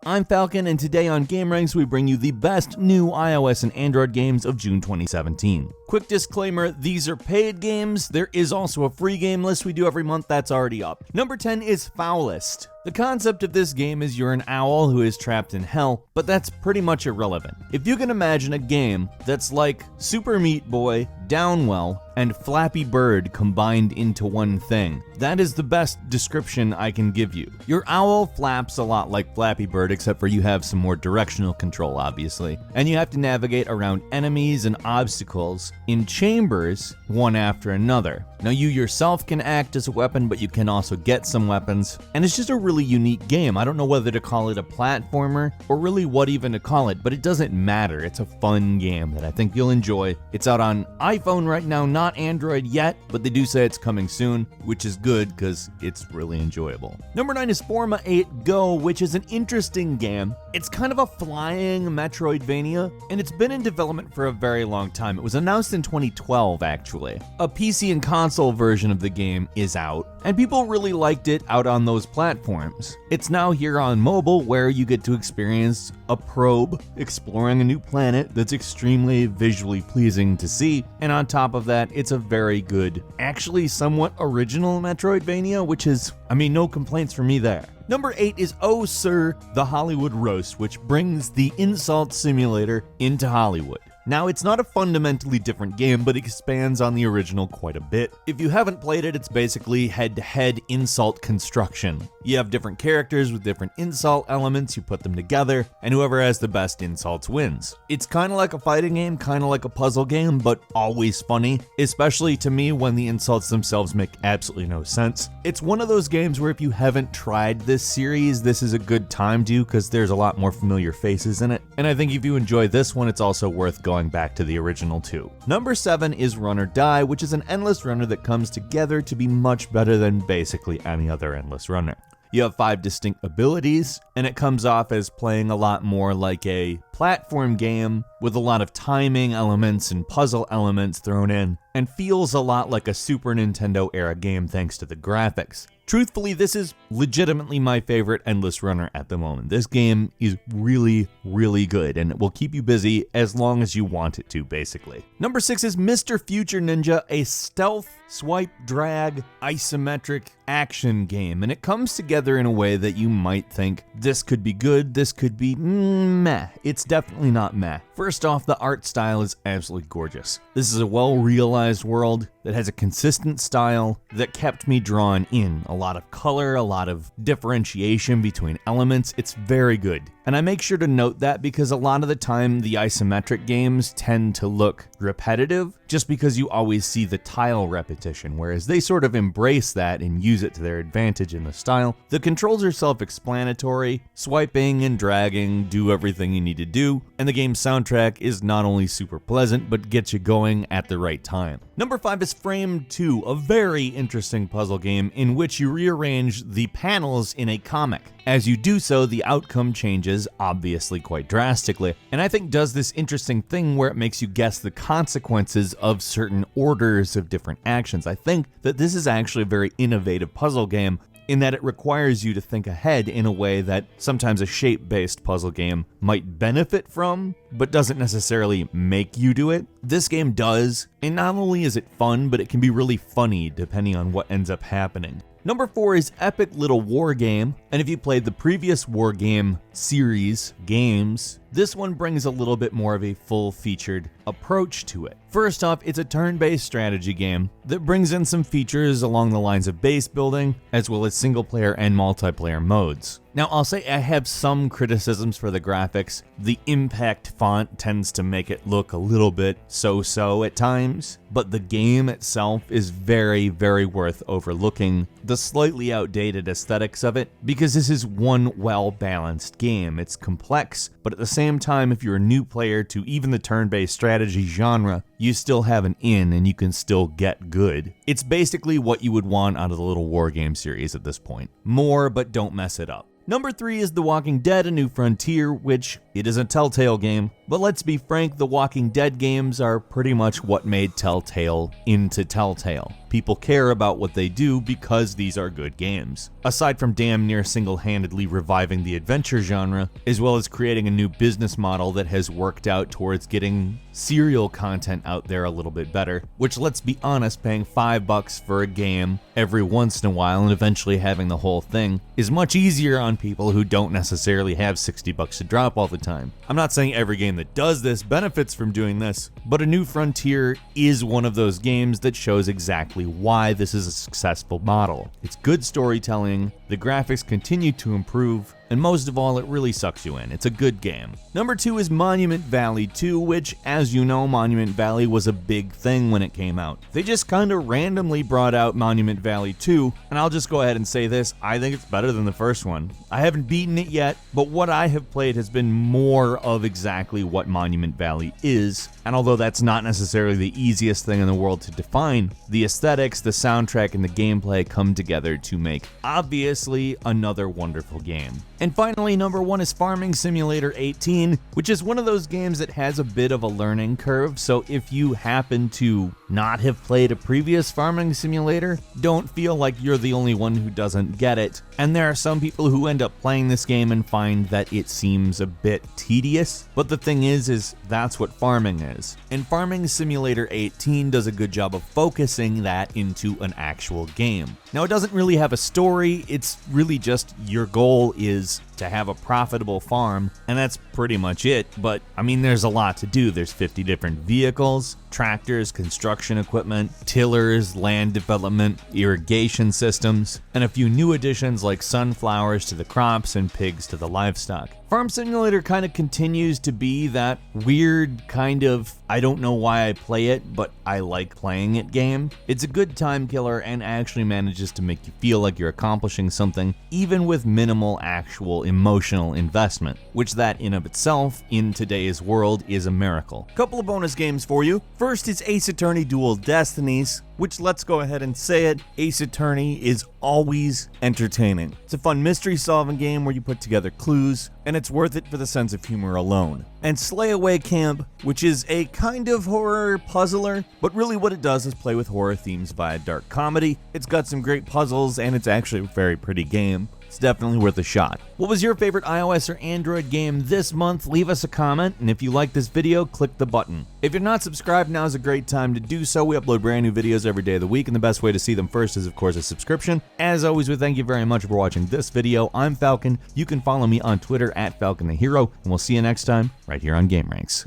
I'm Falcon, and today on Game Ranks we bring you the best new iOS and Android games of June 2017. Quick disclaimer, these are paid games. There is also a free game list we do every month that's already up. Number 10 is Foulest. The concept of this game is you're an owl who is trapped in hell, but that's pretty much irrelevant. If you can imagine a game that's like Super Meat Boy, Downwell, and Flappy Bird combined into one thing, that is the best description I can give you. Your owl flaps a lot like Flappy Bird, except for you have some more directional control, obviously, and you have to navigate around enemies and obstacles in chambers, one after another. Now you yourself can act as a weapon, but you can also get some weapons, and it's just a really unique game. I don't know whether to call it a platformer or really what even to call it, but it doesn't matter. It's a fun game that I think you'll enjoy. It's out on iPhone right now, not Android yet, but they do say it's coming soon, which is good because it's really enjoyable. Number 9 is Forma 8 Go, which is an interesting game. It's kind of a flying Metroidvania, and it's been in development for a very long time. It was announced in 2012, actually. A PC and console version of the game is out, and people really liked it out on those platforms. It's now here on mobile, where you get to experience a probe exploring a new planet that's extremely visually pleasing to see, and on top of that, it's a very good, actually somewhat original Metroidvania, which is, no complaints from me there. Number 8 is Oh Sir, the Hollywood Roast, which brings the insult simulator into Hollywood. Now, it's not a fundamentally different game, but expands on the original quite a bit. If you haven't played it, it's basically head-to-head insult construction. You have different characters with different insult elements, you put them together, and whoever has the best insults wins. It's kind of like a fighting game, kind of like a puzzle game, but always funny, especially to me when the insults themselves make absolutely no sense. It's one of those games where if you haven't tried this series, this is a good time to, because there's a lot more familiar faces in it, and I think if you enjoy this one, it's also worth going back to the original too. Number 7 is Run or Die, which is an endless runner that comes together to be much better than basically any other endless runner. You have 5 distinct abilities, and it comes off as playing a lot more like a platform game with a lot of timing elements and puzzle elements thrown in, and feels a lot like a Super Nintendo era game thanks to the graphics. Truthfully, this is legitimately my favorite endless runner at the moment. This game is really, really good, and it will keep you busy as long as you want it to, basically. Number 6 is Mr. Future Ninja, a stealth, swipe, drag, isometric action game, and it comes together in a way that you might think, this could be good, this could be meh. It's definitely not meh. First off, the art style is absolutely gorgeous. This is a well-realized world that has a consistent style that kept me drawn in. A lot of color, a lot of differentiation between elements. It's very good. And I make sure to note that because a lot of the time the isometric games tend to look repetitive just because you always see the tile repetition, whereas they sort of embrace that and use it to their advantage in the style. The controls are self-explanatory, swiping and dragging do everything you need to do, and the game's soundtrack is not only super pleasant, but gets you going at the right time. Number 5 is Frame 2, a very interesting puzzle game in which you rearrange the panels in a comic. As you do so, the outcome changes, obviously quite drastically, and I think does this interesting thing where it makes you guess the consequences of certain orders of different actions. I think that this is actually a very innovative puzzle game in that it requires you to think ahead in a way that sometimes a shape-based puzzle game might benefit from, but doesn't necessarily make you do it. This game does, and not only is it fun, but it can be really funny depending on what ends up happening. Number 4 is Epic Little War Game, and if you played the previous War Game series games, this one brings a little bit more of a full-featured approach to it. First off, it's a turn-based strategy game that brings in some features along the lines of base building, as well as single-player and multiplayer modes. Now, I'll say I have some criticisms for the graphics. The impact font tends to make it look a little bit so-so at times, but the game itself is very, very worth overlooking the slightly outdated aesthetics of it, because this is one well-balanced game. It's complex, but at the same time, if you're a new player to even the turn-based strategy genre, you still have an in and you can still get good. It's basically what you would want out of the Little War Game series at this point. More, but don't mess it up. Number 3 is The Walking Dead: A New Frontier, which it is a Telltale game, but let's be frank, the Walking Dead games are pretty much what made Telltale into Telltale. People care about what they do because these are good games. Aside from damn near single-handedly reviving the adventure genre, as well as creating a new business model that has worked out towards getting serial content out there a little bit better, which, let's be honest, paying $5 for a game every once in a while and eventually having the whole thing is much easier on people who don't necessarily have $60 to drop all the time. I'm not saying every game that does this benefits from doing this, but A New Frontier is one of those games that shows exactly why this is a successful model. It's good storytelling, the graphics continue to improve, and most of all, it really sucks you in. It's a good game. Number 2 is Monument Valley 2, which, as you know, Monument Valley was a big thing when it came out. They just kind of randomly brought out Monument Valley 2, and I'll just go ahead and say this, I think it's better than the first one. I haven't beaten it yet, but what I have played has been more of exactly what Monument Valley is, and although that's not necessarily the easiest thing in the world to define, the aesthetics, the soundtrack, and the gameplay come together to make, obviously, another wonderful game. And finally, number 1 is Farming Simulator 18, which is one of those games that has a bit of a learning curve, so if you happen to not have played a previous Farming Simulator, don't feel like you're the only one who doesn't get it. And there are some people who end up playing this game and find that it seems a bit tedious, but the thing is that's what farming is. And Farming Simulator 18 does a good job of focusing that into an actual game. Now, it doesn't really have a story, it's really just your goal is to have a profitable farm, and that's pretty much it. But I mean, there's a lot to do. There's 50 different vehicles, tractors, construction equipment, tillers, land development, irrigation systems, and a few new additions like sunflowers to the crops and pigs to the livestock. Farm Simulator kind of continues to be that weird kind of, I don't know why I play it, but I like playing it game. It's a good time killer and actually manages to make you feel like you're accomplishing something, even with minimal actual emotional investment, which that in of itself, in today's world, is a miracle. Couple of bonus games for you. First is Ace Attorney Dual Destinies, which, let's go ahead and say it, Ace Attorney is always entertaining. It's a fun mystery solving game where you put together clues, and it's worth it for the sense of humor alone. And Slay Away Camp, which is a kind of horror puzzler, but really what it does is play with horror themes via dark comedy. It's got some great puzzles, and it's actually a very pretty game. It's definitely worth a shot. What was your favorite iOS or Android game this month? Leave us a comment, and if you like this video, click the button. If you're not subscribed, now is a great time to do so. We upload brand new videos every day of the week, and the best way to see them first is, of course, a subscription. As always, we thank you very much for watching this video. I'm Falcon. You can follow me on Twitter @FalconTheHero, and we'll see you next time right here on GameRanks.